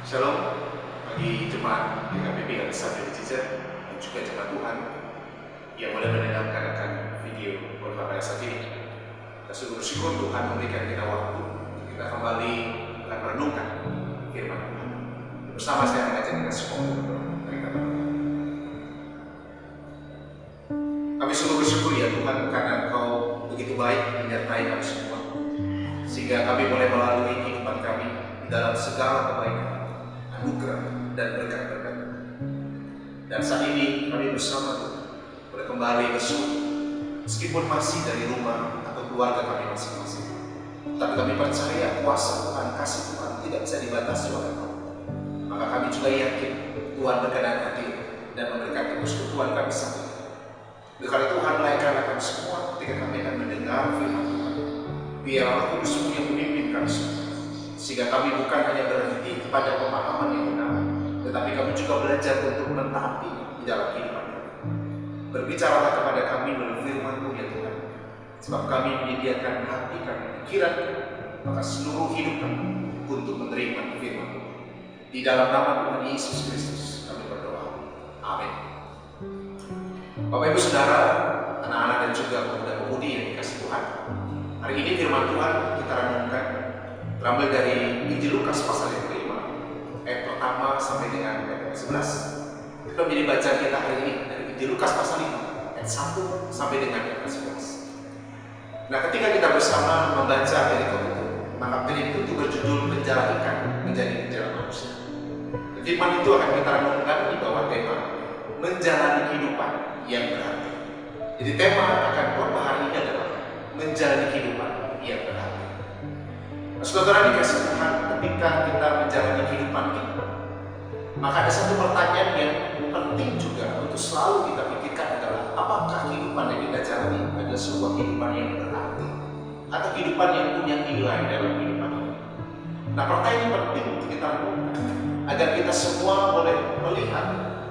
Shalom bagi jemaat GKPB Alexander Cicer dan juga jemaat Tuhan yang boleh mendengarkan akan video khotbah pada saat ini. Kita sungguh bersyukur Tuhan memberikan kita waktu untuk kita kembali akan merenungkan firman Tuhan. Bersama saya mengajak kita semua mari kita berdoa. Kami sungguh bersyukur ya Tuhan karena Engkau begitu baik menyertai kami semua, sehingga kami boleh melalui kehidupan kami di dalam segala kebaikan, anugerah dan berkat-berkat. Dan saat ini kami bersama Tuhan boleh kembali bersyukur meskipun masih dari rumah atau keluarga kami masing-masing. Tapi kami percaya kuasa Tuhan, kasih Tuhan tidak bisa dibatasi oleh Tuhan. Maka kami juga yakin Tuhan berkenan hadir dan memberkati persekutuan kami saat ini. Karena Tuhan melayakkan kami semua ketika kami akan mendengar firman Tuhan. Biar Roh Kudus yang memimpin kami semua, sehingga kami bukan hanya berhenti kepada pemahaman yang benar, tetapi kami juga belajar untuk mentaati di dalam kehidupan kami. Berbicaralah kepada kami melalui firman-Mu ya Tuhan, sebab kami menyediakan hati kami, pikiran kami, maka seluruh hidup kami untuk menerima firman-Mu. Di dalam nama Tuhan Yesus Kristus kami berdoa. Amin. Bapak Ibu Saudara, anak-anak dan juga pemuda-pemudi yang dikasihi Tuhan, hari ini firman Tuhan kita renungkan terambil dari Injil Lukas pasal yang kelima, ayat pertama sampai dengan ayat 11. Kita menjadi bacaan kita hari ini dari Injil Lukas pasal 5, ayat 1 sampai dengan ayat 11. Nah, ketika kita bersama membaca perikop itu, maka perikop itu berjudul penjara ikan menjadi penjara manusia. Firman itu akan kita renungkan di bawah tema menjalani kehidupan yang berarti. Jadi tema akan khotbah hari ini adalah menjalani kehidupan yang berarti. Saudara dikasih Tuhan, ketika kita menjalani kehidupan kita, maka ada satu pertanyaan yang penting juga untuk selalu kita pikirkan adalah apakah kehidupan yang kita jalani adalah sebuah kehidupan yang berarti atau kehidupan yang punya nilai dalam kehidupan ini. Nah, pertanyaan ini penting untuk kita lakukan agar kita semua boleh melihat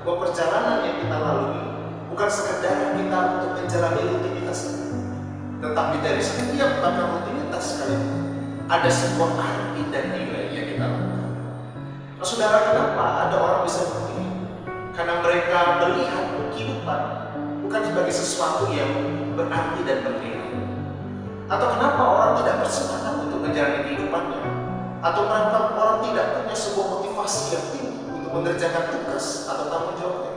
bahwa perjalanan yang kita lalui bukan sekedar kita untuk menjalani rutinitas, tetapi dari setiap bahkan rutinitas sekalipun ada sebuah arti dan nilai yang kita lakukan. Nah, saudara, kenapa ada orang bisa begini? Karena mereka melihat kehidupan bukan sebagai sesuatu yang berarti dan bernilai. Atau kenapa orang tidak bersemangat untuk menjalani kehidupannya? Atau kenapa orang tidak punya sebuah motivasi yang tinggi untuk mengerjakan tugas atau tanggung jawabnya?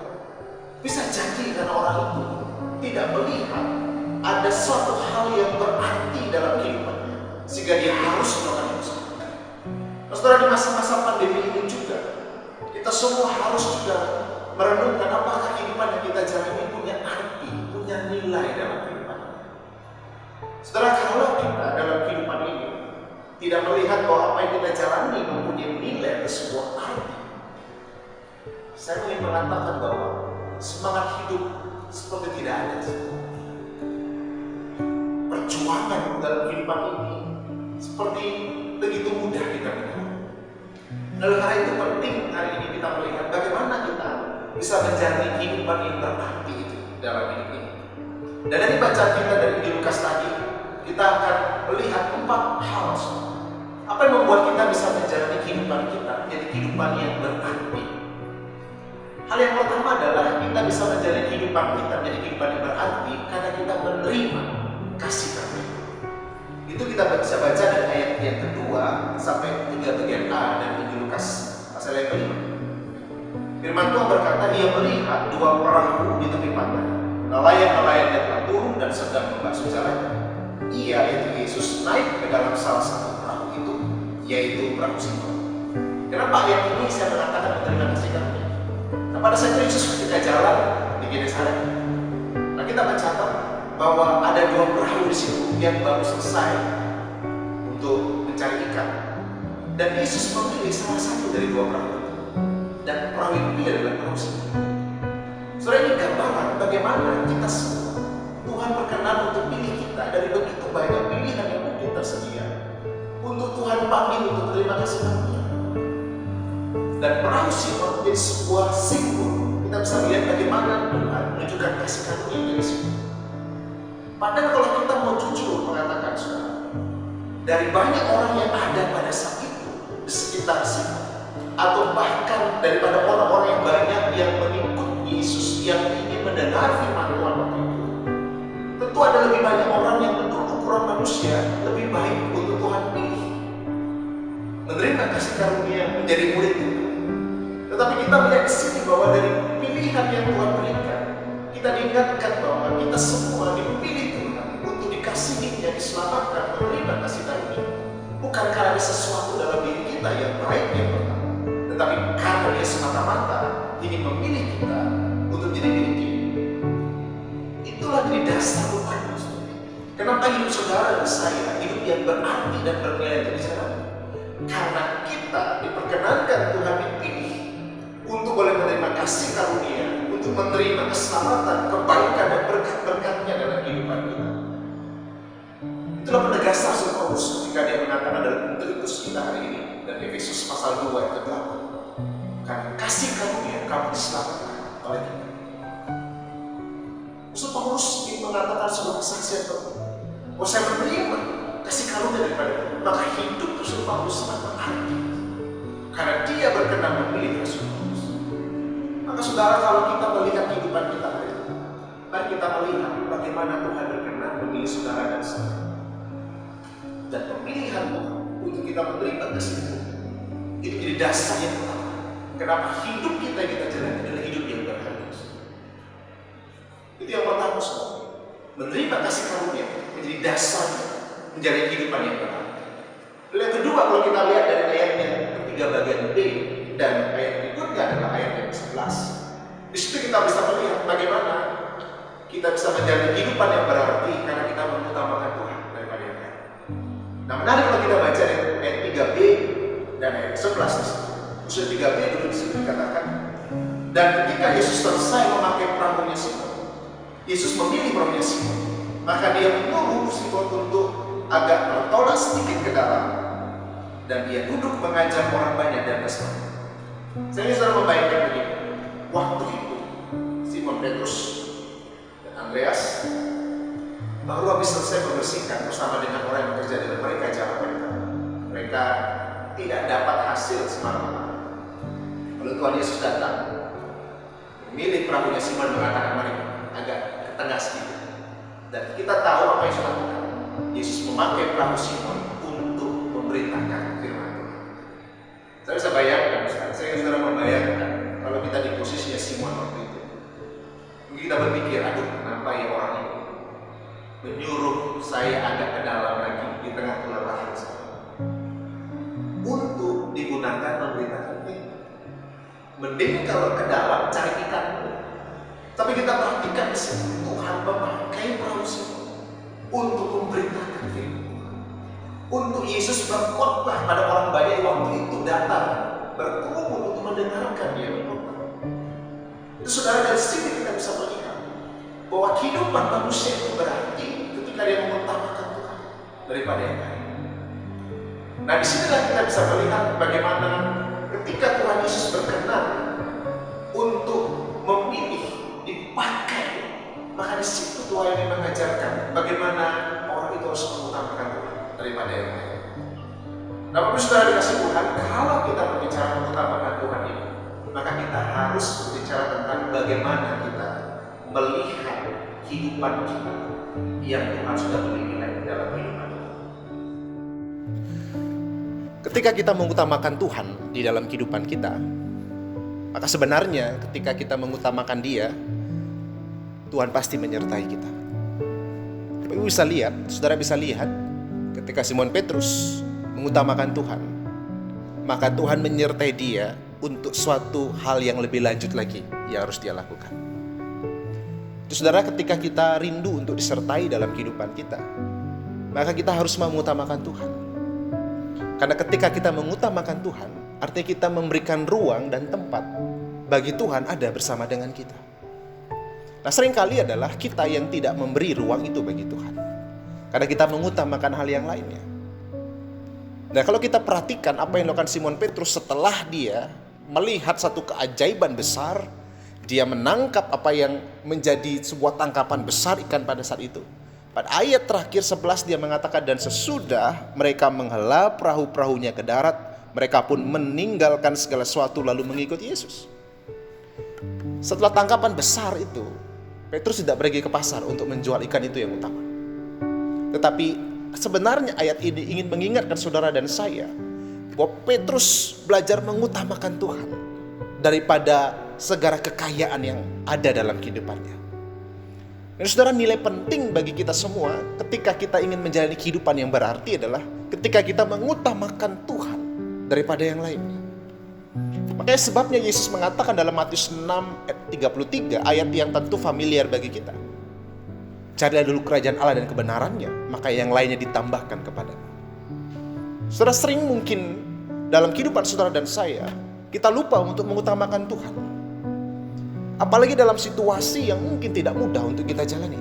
Bisa jadi karena orang itu tidak melihat ada suatu hal yang berarti dalam kehidupannya, sehingga dia harus melakukan usaha. Nah, saudara, di masa-masa pandemi ini juga kita semua harus juga merenungkan apakah kehidupan yang kita jalani punya arti, punya nilai dalam kehidupan. Saudara, kalau kita dalam kehidupan ini tidak melihat bahwa apa yang kita jalani mempunyai nilai atau sebuah arti, saya ingin mengatakan bahwa semangat hidup seperti tidak ada. Perjuangan dalam kehidupan ini seperti begitu mudah kita melihat. Oleh karena itu penting hari ini kita melihat bagaimana kita bisa menjalani kehidupan yang berarti itu dalam hidup ini. Dan dari bacaan kita dari Injil Lukas tadi, kita akan melihat 4 hal. Apa yang membuat kita bisa menjalani kehidupan kita menjadi kehidupan yang berarti? Hal yang pertama adalah kita bisa menjalani kehidupan kita menjadi kehidupan yang berarti karena kita menerima kasih karunia. Itu kita bisa baca dari ayat yang kedua sampai 3 bagian A dan Injil Lukas pasal yang kelima. Firman Tuhan berkata, dia melihat 2 perahu di tepi pantai. Nelayan-nelayan yang telah turun dan sedang membasuh jalannya. Ia, yaitu Yesus, naik ke dalam salah satu perahu itu, yaitu perahu Simon. Kenapa ayat ini saya mengatakan menerima kasih karunia? Nah, pada saat Yesus ketika jalan di Genesaret, nah kita mencatat bahwa ada 2 perahu di situ yang baru selesai untuk mencari ikan, dan Yesus memilih salah satu dari 2 perahu itu, dan perahu itu adalah perahu Simon. Saudara, ini gambaran bagaimana kita semua Tuhan berkenan untuk pilih kita dari begitu banyak pilihan yang mungkin tersedia untuk Tuhan panggil untuk terima kasih karunia. Dan perahu Simon menjadi sebuah simbol. Kita bisa melihat bagaimana Tuhan menunjukkan kasih karunia dari Simon. Padahal kalau kita mau jujur mengatakan, saudara, dari banyak orang yang ada pada saat itu di sekitar Simon, atau bahkan daripada orang-orang yang banyak yang mengikut Yesus, yang ingin mendengar firman Tuhan waktu itu, tentu ada lebih banyak orang yang menurut ukuran manusia lebih baik untuk Tuhan pilih menerima kasih karunia menjadi murid Tuhan. Tetapi kita melihat di sini bahwa dari pilihan yang Tuhan berikan, kita diingatkan bahwa kita semua dipilih Tuhan untuk dikasihinya, diselamatkan, menerima kasih karunia. Bukan karena ada sesuatu dalam diri kita yang baik yang pertama, tetapi karena Dia semata-mata ingin memilih kita untuk jadi milik Dia. Itulah jadi dasar Tuhan. Kenapa hidup saudara dan saya hidup yang berarti dan bernilai untuk dijalani? Karena kita diperkenankan Tuhan dipilih untuk boleh menerima kasih karunia, untuk menerima keselamatan, kebaikan dan berkat-berkatnya dalam kehidupan kita. Itulah penegasan Rasul Paulus ketika dia mengatakan dalam Korintus kita hari ini dan Efesus pasal 2 ayat 8, karena kasih karunia kamu diselamatkan oleh kita. Rasul Paulus ingin mengatakan sebuah kesaksian bahwa saya menerima kasih karunia daripada Tuhan, maka hidup Rasul Paulus sangat berarti karena dia berkenan memilih Rasul Paulus. Maka saudara, kalau kita melihat kehidupan kita hari ini, mari kita melihat bagaimana Tuhan berkenan memilih saudara dan saya. Dan pemilihan Tuhan untuk kita menerima kasih Tuhan itu jadi dasar yang utama. Kenapa hidup kita jalani adalah hidup yang berharga. Itu yang pertama, saudara. Menerima kasih karunia menjadi dasarnya menjalani kehidupan yang berharga. Lalu yang kedua, kalau kita lihat dari ayatnya ketiga bagian B dan ayat berikutnya adalah ayat yang ke-11. Di situ kita bisa melihat bagaimana kita bisa menjalani kehidupan yang berarti karena kita mengutamakan Tuhan daripada yang lain. Nah, menarik kalau kita baca ayat 3b dan ayat 11 di situ. Khusus 3b dulu di situ dikatakan, dan ketika Yesus selesai memakai perahunya Simon, Yesus memilih perahunya Simon, maka dia menyuruh Simon untuk agak bertolak sedikit ke dalam, dan dia duduk mengajar orang banyak di atas perahu. Saya sudah membayangkan begini, waktu itu Simon Petrus dan Andreas baru habis selesai membersihkan bersama dengan orang yang bekerja dengan mereka jalan mereka. Mereka tidak dapat hasil semalam. Lalu Tuhan Yesus datang, memilih perahunya Simon, mengatakan mari agak ke tengah sedikit. Dan kita tahu apa yang sudah lakukan. Yesus memakai perahu Simon untuk memberitakan firman Tuhan. Saya bisa bayangkan, saya sudah membayangkan kalau kita di posisinya Simon waktu itu. Mungkin kita berpikir, aduh kenapa ya orang ini menyuruh saya agak ke dalam lagi di tengah kelelahan saya untuk digunakan memberitakan firman. Mending kalau ke dalam cari ikan. Tapi kita perhatikan di sini Tuhan memakai perahu Simon untuk memberitakan firman. Untuk Yesus berkhotbah pada orang banyak waktu itu datang berkerumun untuk mendengarkan dia berkhotbah. Itu saudara, dari sini kita bisa melihat bahwa kehidupan manusia itu berarti ketika dia mengutamakan Tuhan daripada yang lain. Nah, disinilah kita bisa melihat bagaimana ketika Tuhan Yesus berkenan untuk memilih dipakai, maka di situ Tuhan yang mengajarkan bagaimana orang itu harus mengutamakan Tuhan daripada yang lain. Nah, Bapak Saudara dikasih Tuhan, kalau kita berbicara mengutamakan Tuhan ini, maka kita harus berbicara tentang bagaimana kita melihat kehidupan kita yang Tuhan sudah beri nilai dalam kehidupan kita. Ketika kita mengutamakan Tuhan di dalam kehidupan kita, maka sebenarnya ketika kita mengutamakan Dia, Tuhan pasti menyertai kita. Tapi bisa lihat, saudara bisa lihat, ketika Simon Petrus mengutamakan Tuhan, maka Tuhan menyertai dia untuk suatu hal yang lebih lanjut lagi yang harus dia lakukan. Itu saudara, ketika kita rindu untuk disertai dalam kehidupan kita, maka kita harus mengutamakan Tuhan. Karena ketika kita mengutamakan Tuhan, artinya kita memberikan ruang dan tempat bagi Tuhan ada bersama dengan kita. Nah, seringkali adalah kita yang tidak memberi ruang itu bagi Tuhan, karena kita mengutamakan hal yang lainnya. Nah, kalau kita perhatikan apa yang dilakukan Simon Petrus setelah dia melihat satu keajaiban besar, dia menangkap apa yang menjadi sebuah tangkapan besar ikan pada saat itu. Pada ayat terakhir 11 dia mengatakan, dan sesudah mereka menghela perahu-perahunya ke darat, Mereka pun meninggalkan segala sesuatu lalu mengikuti Yesus. Setelah tangkapan besar itu, Petrus tidak pergi ke pasar untuk menjual ikan itu yang utama. Tetapi sebenarnya ayat ini ingin mengingatkan saudara dan saya bahwa Petrus belajar mengutamakan Tuhan daripada segala kekayaan yang ada dalam kehidupannya. Dan saudara, nilai penting bagi kita semua ketika kita ingin menjalani kehidupan yang berarti adalah ketika kita mengutamakan Tuhan daripada yang lainnya. Makanya sebabnya Yesus mengatakan dalam Matius 6 ayat 33, ayat yang tentu familiar bagi kita. Carilah dulu kerajaan Allah dan kebenarannya, maka yang lainnya ditambahkan kepadamu. Saudara, sering mungkin dalam kehidupan saudara dan saya, kita lupa untuk mengutamakan Tuhan. Apalagi dalam situasi yang mungkin tidak mudah untuk kita jalani.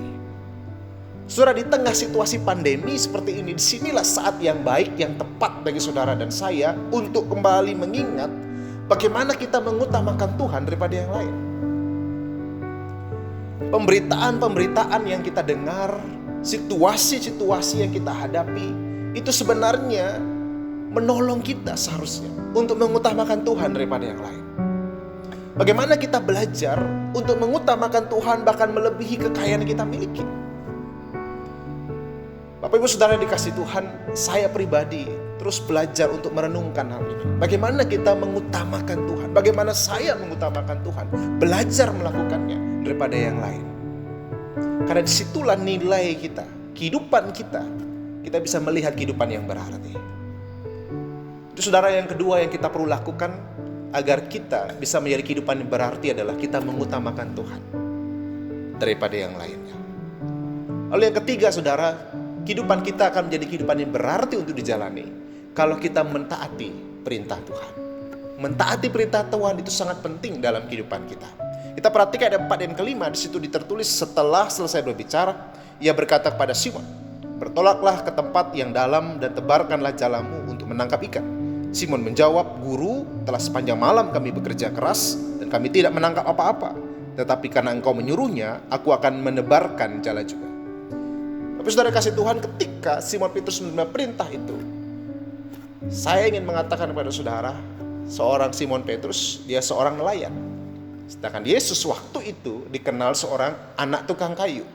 Saudara, di tengah situasi pandemi seperti ini, disinilah saat yang baik, yang tepat bagi saudara dan saya untuk kembali mengingat bagaimana kita mengutamakan Tuhan daripada yang lain. Pemberitaan-pemberitaan yang kita dengar, situasi-situasi yang kita hadapi, itu sebenarnya menolong kita seharusnya untuk mengutamakan Tuhan daripada yang lain. Bagaimana kita belajar untuk mengutamakan Tuhan bahkan melebihi kekayaan yang kita miliki. Bapak Ibu Saudara dikasih Tuhan, saya pribadi terus belajar untuk merenungkan hal ini. Bagaimana kita mengutamakan Tuhan, bagaimana saya mengutamakan Tuhan, belajar melakukannya daripada yang lain. Karena disitulah nilai kita, kehidupan kita bisa melihat kehidupan yang berarti. Itu saudara yang kedua yang kita perlu lakukan agar kita bisa menjadi kehidupan yang berarti adalah kita mengutamakan Tuhan daripada yang lainnya. Lalu yang ketiga saudara, kehidupan kita akan menjadi kehidupan yang berarti untuk dijalani kalau kita mentaati perintah Tuhan. Mentaati perintah Tuhan itu sangat penting dalam kehidupan kita. Kita perhatikan ayat 4 dan 5, di situ ditertulis setelah selesai berbicara, ia berkata kepada Simon, bertolaklah ke tempat yang dalam dan tebarkanlah jalamu untuk menangkap ikan. Simon menjawab, Guru, telah sepanjang malam kami bekerja keras dan kami tidak menangkap apa-apa. Tetapi karena engkau menyuruhnya, aku akan menebarkan jala juga. Tapi saudara kasih Tuhan, ketika Simon Petrus menerima perintah itu, saya ingin mengatakan kepada saudara, seorang Simon Petrus, dia seorang nelayan. Sedangkan Yesus waktu itu dikenal seorang anak tukang kayu.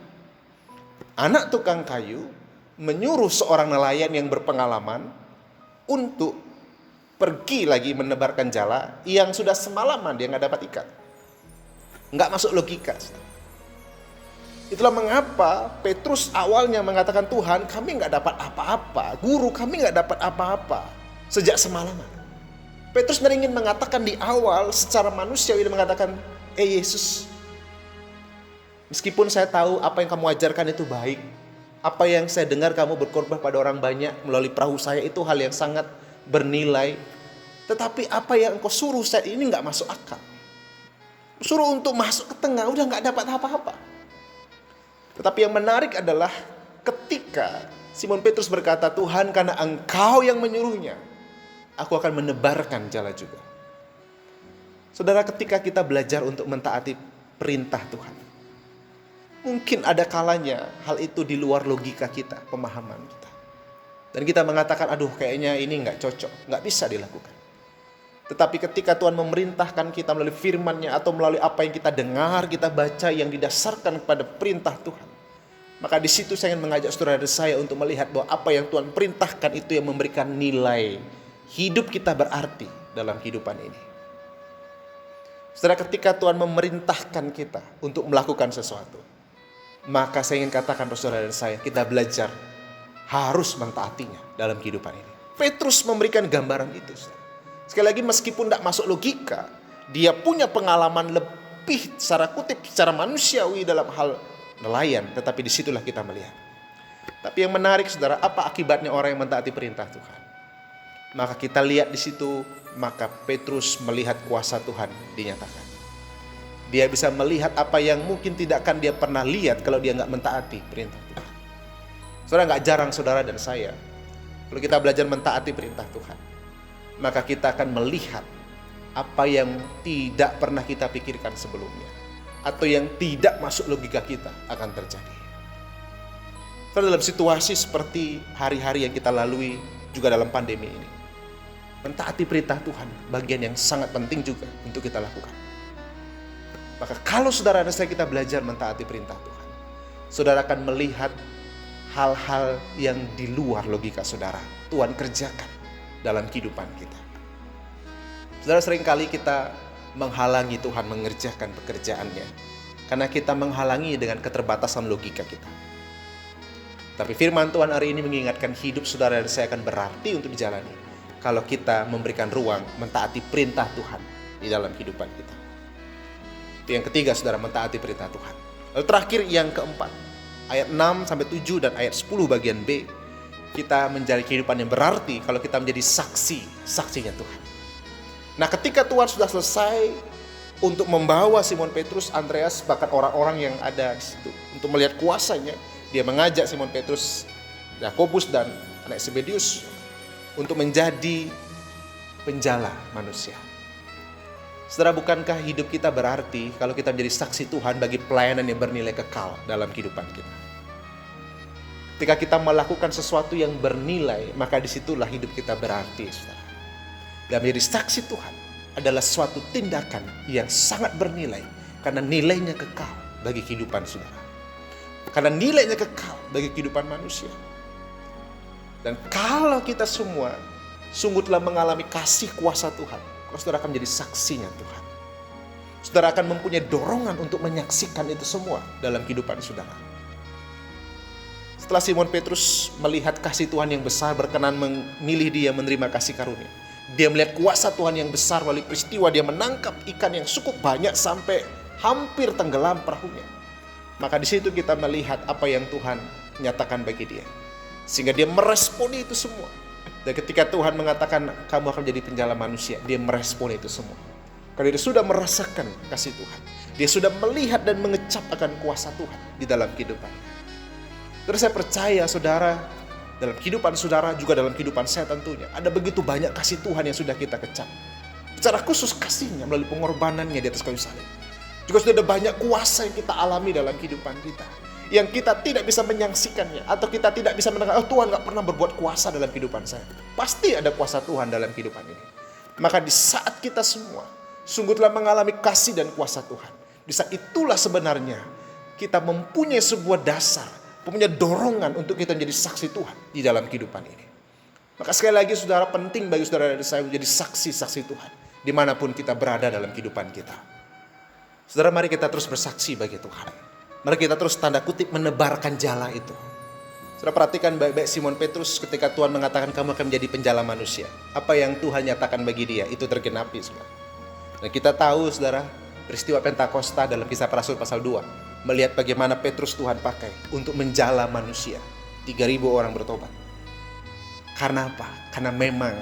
Anak tukang kayu menyuruh seorang nelayan yang berpengalaman untuk pergi lagi menebarkan jala yang sudah semalaman dia nggak dapat ikan. Nggak masuk logika. Itulah mengapa Petrus awalnya mengatakan, Tuhan, kami nggak dapat apa-apa. Guru, kami nggak dapat apa-apa sejak semalaman. Petrus ingin mengatakan di awal secara manusiawi, dia mengatakan, Yesus, meskipun saya tahu apa yang kamu ajarkan itu baik, apa yang saya dengar kamu berkorban pada orang banyak melalui perahu saya itu hal yang sangat bernilai. Tetapi apa yang engkau suruh saya ini nggak masuk akal. Suruh untuk masuk ke tengah, udah nggak dapat apa-apa. Tetapi yang menarik adalah ketika Simon Petrus berkata, Tuhan, karena engkau yang menyuruhnya, aku akan menebarkan jala juga. Saudara, ketika kita belajar untuk mentaati perintah Tuhan, mungkin ada kalanya hal itu di luar logika kita, pemahaman kita. Dan kita mengatakan, aduh kayaknya ini nggak cocok, nggak bisa dilakukan. Tetapi ketika Tuhan memerintahkan kita melalui firman-Nya atau melalui apa yang kita dengar, kita baca yang didasarkan kepada perintah Tuhan, maka di situ saya ingin mengajak saudara saya untuk melihat bahwa apa yang Tuhan perintahkan itu yang memberikan nilai hidup kita berarti dalam kehidupan ini. Saudara, ketika Tuhan memerintahkan kita untuk melakukan sesuatu, maka saya ingin katakan pada saudara dan saya, kita belajar harus mentaatinya dalam kehidupan ini. Petrus memberikan gambaran itu. Sekali lagi, meskipun tidak masuk logika, dia punya pengalaman lebih secara kutip, secara manusiawi dalam hal nelayan. Tetapi disitulah kita melihat. Tapi yang menarik saudara, apa akibatnya orang yang mentaati perintah Tuhan? Maka kita lihat di situ, maka Petrus melihat kuasa Tuhan dinyatakan. Dia bisa melihat apa yang mungkin tidak akan dia pernah lihat kalau dia nggak mentaati perintah Tuhan. Saudara, nggak jarang saudara dan saya, kalau kita belajar mentaati perintah Tuhan, maka kita akan melihat apa yang tidak pernah kita pikirkan sebelumnya, atau yang tidak masuk logika kita akan terjadi. Saudara, dalam situasi seperti hari-hari yang kita lalui juga dalam pandemi ini, Mentaati perintah Tuhan, bagian yang sangat penting juga untuk kita lakukan. Maka kalau saudara dan saya kita belajar mentaati perintah Tuhan, saudara akan melihat hal-hal yang di luar logika saudara Tuhan kerjakan dalam kehidupan kita. Saudara, seringkali kita menghalangi Tuhan mengerjakan pekerjaannya karena kita menghalangi dengan keterbatasan logika kita. Tapi firman Tuhan hari ini mengingatkan hidup saudara dan saya akan berarti untuk dijalani kalau kita memberikan ruang mentaati perintah Tuhan di dalam kehidupan kita. Itu yang ketiga, saudara, mentaati perintah Tuhan. Lalu terakhir yang keempat, ayat 6-7 dan ayat 10 bagian B, kita menjalani kehidupan yang berarti kalau kita menjadi saksinya Tuhan. Nah, ketika Tuhan sudah selesai untuk membawa Simon Petrus, Andreas, bahkan orang-orang yang ada di situ untuk melihat kuasanya, dia mengajak Simon Petrus, Yakobus dan anak Zebedeus untuk menjadi penjala manusia. Saudara, bukankah hidup kita berarti kalau kita menjadi saksi Tuhan bagi pelayanan yang bernilai kekal dalam kehidupan kita? Ketika kita melakukan sesuatu yang bernilai, maka disitulah hidup kita berarti, saudara. Dan menjadi saksi Tuhan adalah suatu tindakan yang sangat bernilai karena nilainya kekal bagi kehidupan saudara. Karena nilainya kekal bagi kehidupan manusia. Dan kalau kita semua sungguh telah mengalami kasih kuasa Tuhan, saudara akan menjadi saksinya Tuhan. Saudara akan mempunyai dorongan untuk menyaksikan itu semua dalam kehidupan saudara. Setelah Simon Petrus melihat kasih Tuhan yang besar, berkenan memilih dia menerima kasih karunia. Dia melihat kuasa Tuhan yang besar melalui peristiwa dia menangkap ikan yang cukup banyak sampai hampir tenggelam perahunya. Maka di situ kita melihat apa yang Tuhan nyatakan bagi dia. Sehingga dia meresponi itu semua. Dan ketika Tuhan mengatakan kamu akan menjadi penjala manusia, dia meresponi itu semua. Karena dia sudah merasakan kasih Tuhan. Dia sudah melihat dan mengecap akan kuasa Tuhan di dalam kehidupan. Terus saya percaya saudara, dalam kehidupan saudara juga dalam kehidupan saya tentunya, ada begitu banyak kasih Tuhan yang sudah kita kecap. Secara khusus kasihnya melalui pengorbanannya di atas kayu salib. Juga sudah ada banyak kuasa yang kita alami dalam kehidupan kita, yang kita tidak bisa menyaksikannya, atau kita tidak bisa mendengar, oh Tuhan gak pernah berbuat kuasa dalam kehidupan saya. Pasti ada kuasa Tuhan dalam kehidupan ini. Maka di saat kita semua sungguh telah mengalami kasih dan kuasa Tuhan, di saat itulah sebenarnya kita mempunyai sebuah dasar, mempunyai dorongan untuk kita menjadi saksi Tuhan di dalam kehidupan ini. Maka sekali lagi saudara, penting bagi saudara dan saya menjadi saksi-saksi Tuhan dimanapun kita berada dalam kehidupan kita. Saudara, mari kita terus bersaksi bagi Tuhan. Mari kita terus tanda kutip menebarkan jala itu. Saudara, perhatikan baik-baik Simon Petrus ketika Tuhan mengatakan kamu akan menjadi penjala manusia. Apa yang Tuhan nyatakan bagi dia itu tergenapi, saudara. Dan kita tahu, saudara, peristiwa Pentakosta dalam Kisah para Rasul pasal 2. Melihat bagaimana Petrus Tuhan pakai untuk menjala manusia. 3.000 orang bertobat. Karena apa? Karena memang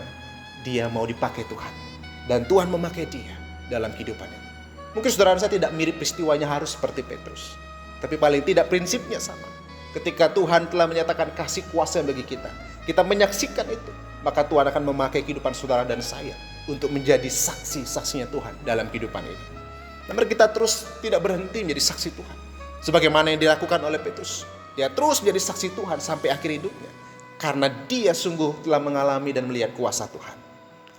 dia mau dipakai Tuhan. Dan Tuhan memakai dia dalam kehidupannya. Mungkin saudara saya tidak mirip peristiwanya harus seperti Petrus. Tapi paling tidak prinsipnya sama. Ketika Tuhan telah menyatakan kasih kuasa bagi kita, kita menyaksikan itu, maka Tuhan akan memakai kehidupan saudara dan saya untuk menjadi saksi-saksinya Tuhan dalam kehidupan ini. Dan mari kita terus tidak berhenti menjadi saksi Tuhan. Sebagaimana yang dilakukan oleh Petrus. Dia terus menjadi saksi Tuhan sampai akhir hidupnya. Karena dia sungguh telah mengalami dan melihat kuasa Tuhan.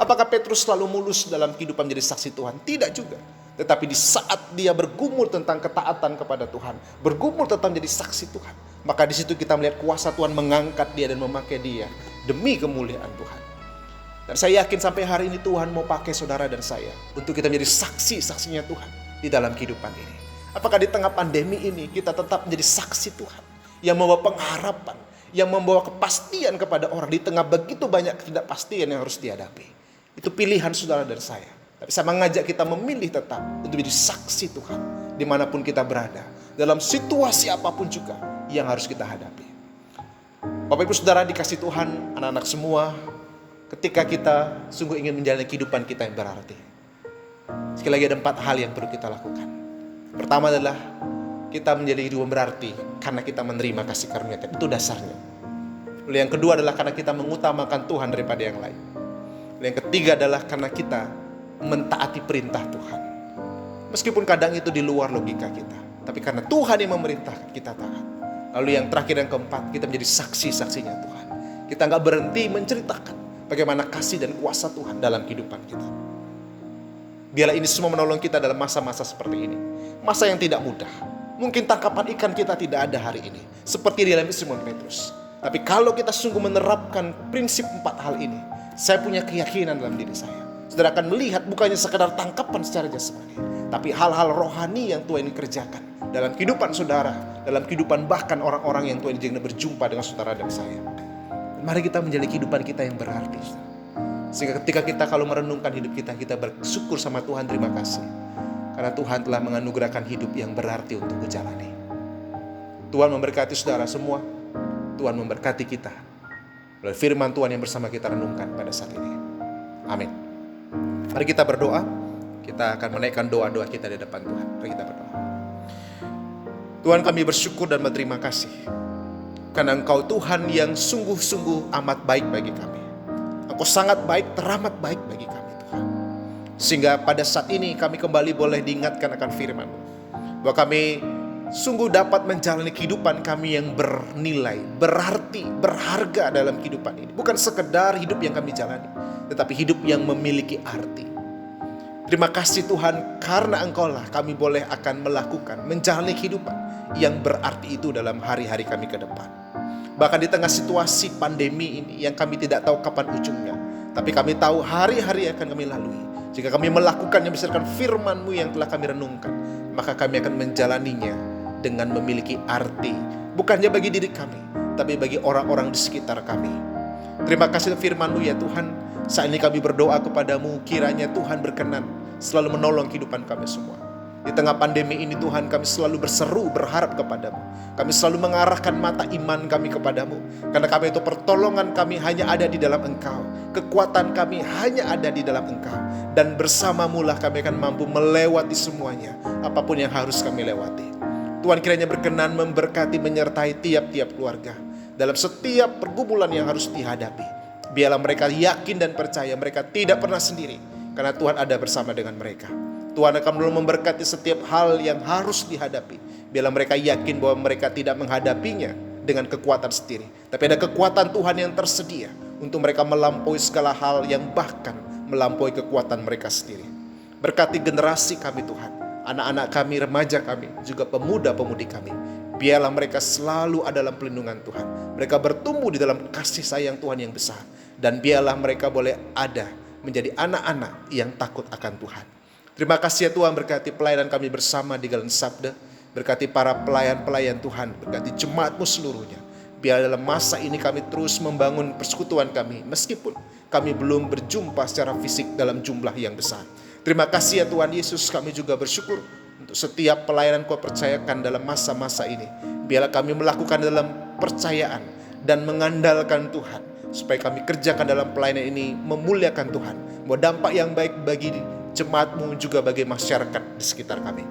Apakah Petrus selalu mulus dalam kehidupan menjadi saksi Tuhan? Tidak juga. Tetapi di saat dia bergumul tentang ketaatan kepada Tuhan, bergumul tentang jadi saksi Tuhan, maka di situ kita melihat kuasa Tuhan mengangkat dia dan memakai dia demi kemuliaan Tuhan. Dan saya yakin sampai hari ini Tuhan mau pakai saudara dan saya untuk kita menjadi saksi-saksinya Tuhan di dalam kehidupan ini. Apakah di tengah pandemi ini kita tetap menjadi saksi Tuhan yang membawa pengharapan, yang membawa kepastian kepada orang di tengah begitu banyak ketidakpastian yang harus dihadapi. Itu pilihan saudara dan saya. Tapi saya mengajak kita memilih tetap untuk menjadi saksi Tuhan dimanapun kita berada, dalam situasi apapun juga yang harus kita hadapi. Bapak Ibu Saudara dikasih Tuhan, anak-anak semua, ketika kita sungguh ingin menjalani kehidupan kita yang berarti, sekali lagi ada 4 hal yang perlu kita lakukan. Pertama adalah kita menjadi hidup berarti karena kita menerima kasih karunia Tuhan. Itu dasarnya. Lalu yang kedua adalah karena kita mengutamakan Tuhan daripada yang lain. Lalu yang ketiga adalah karena kita mentaati perintah Tuhan. Meskipun kadang itu di luar logika kita, tapi karena Tuhan yang memerintahkan kita taat. Lalu yang terakhir, yang keempat, kita menjadi saksi-saksinya Tuhan. Kita gak berhenti menceritakan bagaimana kasih dan kuasa Tuhan dalam kehidupan kita. Biarlah ini semua menolong kita dalam masa-masa seperti ini. Masa yang tidak mudah. Mungkin tangkapan ikan kita tidak ada hari ini, seperti di dalam Simon Petrus. Tapi kalau kita sungguh menerapkan prinsip 4 hal ini, saya punya keyakinan dalam diri saya. Saudara akan melihat bukannya sekadar tangkapan secara jasmani, tapi hal-hal rohani yang Tuhan ingin kerjakan dalam kehidupan saudara, dalam kehidupan bahkan orang-orang yang Tuhan ingin berjumpa dengan saudara dan saya. Mari kita menjalani kehidupan kita yang berarti. Sehingga ketika kita kalau merenungkan hidup kita, kita bersyukur sama Tuhan, terima kasih. Karena Tuhan telah menganugerahkan hidup yang berarti untuk kujalani. Tuhan memberkati saudara semua. Tuhan memberkati kita. Melalui firman Tuhan yang bersama kita renungkan pada saat ini. Amin. Mari kita berdoa. Kita akan menaikkan doa-doa kita di depan Tuhan. Mari kita berdoa. Tuhan, kami bersyukur dan berterima kasih. Karena Engkau Tuhan yang sungguh-sungguh amat baik bagi kami. Engkau sangat baik, teramat baik bagi kami Tuhan. Sehingga pada saat ini kami kembali boleh diingatkan akan firman-Mu. Bahwa kami sungguh dapat menjalani kehidupan kami yang bernilai, berarti, berharga dalam kehidupan ini. Bukan sekedar hidup yang kami jalani, tetapi hidup yang memiliki arti. Terima kasih Tuhan, karena Engkau-lah kami boleh akan melakukan, menjalani kehidupan yang berarti itu dalam hari-hari kami ke depan. Bahkan di tengah situasi pandemi ini yang kami tidak tahu kapan ujungnya, tapi kami tahu hari-hari akan kami lalui. Jika kami melakukannya berdasarkan firman-Mu yang telah kami renungkan, maka kami akan menjalaninya dengan memiliki arti, bukannya bagi diri kami, tapi bagi orang-orang di sekitar kami. Terima kasih firman-Mu ya Tuhan. Saat ini kami berdoa kepadamu, kiranya Tuhan berkenan selalu menolong kehidupan kami semua. Di tengah pandemi ini Tuhan, kami selalu berseru, berharap kepadamu. Kami selalu mengarahkan mata iman kami kepadamu. Karena kami itu pertolongan kami hanya ada di dalam Engkau. Kekuatan kami hanya ada di dalam Engkau. Dan bersamamu lah kami akan mampu melewati semuanya, apapun yang harus kami lewati. Tuhan kiranya berkenan memberkati, menyertai tiap-tiap keluarga dalam setiap pergumulan yang harus dihadapi. Biarlah mereka yakin dan percaya mereka tidak pernah sendiri, karena Tuhan ada bersama dengan mereka. Tuhan akan memberkati setiap hal yang harus dihadapi. Biarlah mereka yakin bahwa mereka tidak menghadapinya dengan kekuatan sendiri, tapi ada kekuatan Tuhan yang tersedia untuk mereka melampaui segala hal yang bahkan melampaui kekuatan mereka sendiri. Berkati generasi kami Tuhan, anak-anak kami, remaja kami, juga pemuda-pemudi kami. Biarlah mereka selalu ada dalam pelindungan Tuhan. Mereka bertumbuh di dalam kasih sayang Tuhan yang besar. Dan biarlah mereka boleh ada menjadi anak-anak yang takut akan Tuhan. Terima kasih ya Tuhan, berkati pelayanan kami bersama di Galen Sabda. Berkati para pelayan-pelayan Tuhan, berkati jemaat-Mu seluruhnya. Biar dalam masa ini kami terus membangun persekutuan kami, meskipun kami belum berjumpa secara fisik dalam jumlah yang besar. Terima kasih ya Tuhan Yesus, kami juga bersyukur untuk setiap pelayanan Kau percayakan dalam masa-masa ini. Biarlah kami melakukan dalam percayaan dan mengandalkan Tuhan, supaya kami kerjakan dalam pelayanan ini memuliakan Tuhan. Bahwa dampak yang baik bagi jemaat-Mu juga bagi masyarakat di sekitar kami.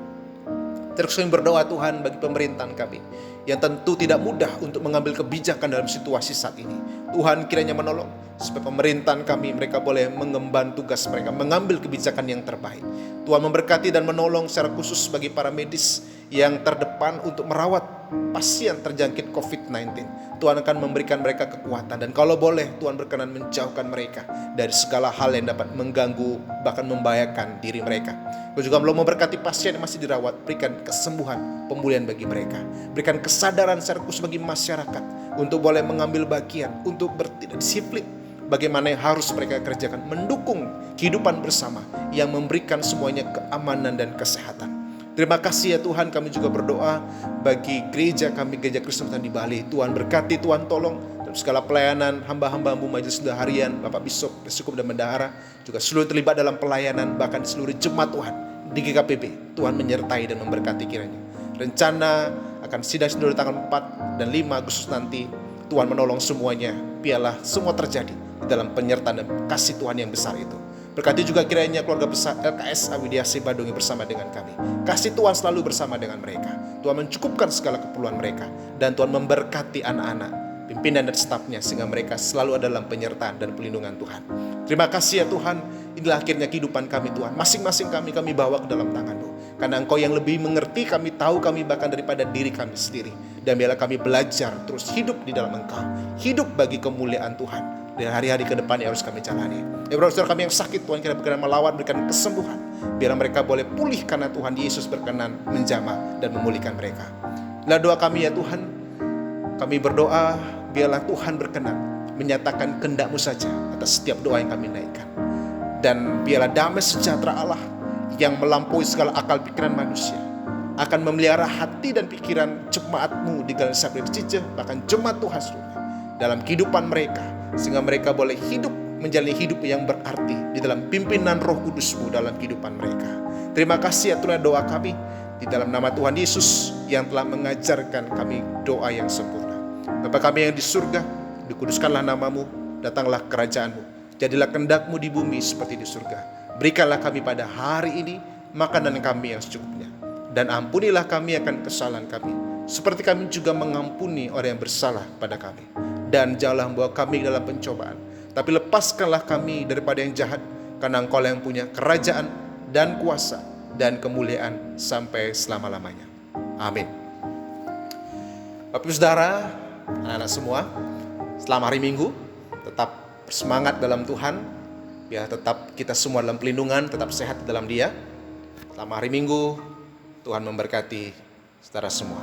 Terus kami berdoa Tuhan bagi pemerintahan kami, yang tentu tidak mudah untuk mengambil kebijakan dalam situasi saat ini. Tuhan kiranya menolong supaya pemerintahan kami, mereka boleh mengemban tugas mereka, mengambil kebijakan yang terbaik. Tuhan memberkati dan menolong secara khusus bagi para medis yang terdepan untuk merawat pasien terjangkit COVID-19. Tuhan akan memberikan mereka kekuatan, dan kalau boleh Tuhan berkenan menjauhkan mereka dari segala hal yang dapat mengganggu, bahkan membahayakan diri mereka. Kau juga belum memberkati pasien yang masih dirawat, berikan kesembuhan, pemulihan bagi mereka. Berikan kesadaran secara khusus bagi masyarakat untuk boleh mengambil bagian, untuk bertindak disiplin bagaimana yang harus mereka kerjakan, mendukung kehidupan bersama yang memberikan semuanya keamanan dan kesehatan. Terima kasih ya Tuhan, kami juga berdoa bagi gereja kami, Gereja Kristen di Bali. Tuhan berkati, Tuhan tolong dalam segala pelayanan hamba-hamba-Mu, majelis harian, Bapak Bishop, Preskup dan Bendahara, juga seluruh terlibat dalam pelayanan, bahkan seluruh jemaat Tuhan di GKPB. Tuhan menyertai dan memberkati kiranya. Rencana akan sidang sinode tanggal 4 dan 5 Agustus nanti, Tuhan menolong semuanya. Biarlah semua terjadi di dalam penyertaan dan kasih Tuhan yang besar itu. Berkati juga kiranya keluarga besar LKS Awidiasi Badungi bersama dengan kami. Kasih Tuhan selalu bersama dengan mereka. Tuhan mencukupkan segala keperluan mereka. Dan Tuhan memberkati anak-anak, pimpinan dan stafnya, sehingga mereka selalu ada dalam penyertaan dan pelindungan Tuhan. Terima kasih ya Tuhan. Inilah akhirnya kehidupan kami Tuhan. Masing-masing kami bawa ke dalam tangan-Mu. Karena Engkau yang lebih mengerti kami, tahu kami bahkan daripada diri kami sendiri. Dan biarlah kami belajar terus hidup di dalam Engkau. Hidup bagi kemuliaan Tuhan. di hari-hari ke depan yang harus kami jalani. Ya saudara kami yang sakit, Tuhan kita berkenan melawat, berikan kesembuhan. Biarlah mereka boleh pulih karena Tuhan Yesus berkenan menjamah dan memulihkan mereka. Inilah doa kami ya Tuhan. Kami berdoa, biarlah Tuhan berkenan menyatakan kehendak-Mu saja atas setiap doa yang kami naikkan. Dan biarlah damai sejahtera Allah yang melampaui segala akal pikiran manusia akan memelihara hati dan pikiran jemaat-Mu di Galensa Cijeh, bahkan jemaat Tuhan seluruhnya dalam kehidupan mereka, sehingga mereka boleh hidup menjalani hidup yang berarti di dalam pimpinan Roh Kudus-Mu dalam kehidupan mereka. Terima kasih ya Tuhan, doa kami di dalam nama Tuhan Yesus yang telah mengajarkan kami doa yang sempurna. Bapa kami yang di surga, dikuduskanlah nama-Mu, datanglah kerajaan-Mu, jadilah kehendak-Mu di bumi seperti di surga. Berikanlah kami pada hari ini makanan kami yang secukupnya, dan ampunilah kami akan kesalahan kami, seperti kami juga mengampuni orang yang bersalah pada kami. Dan janganlah membawa kami dalam pencobaan, tapi lepaskanlah kami daripada yang jahat, karena Engkau yang punya kerajaan dan kuasa dan kemuliaan sampai selama-lamanya. Amin. Bapak Ibu Saudara, anak-anak semua, selama hari Minggu tetap bersemangat dalam Tuhan. Ya, tetap kita semua dalam pelindungan, tetap sehat dalam Dia. Selama hari Minggu, Tuhan memberkati saudara semua.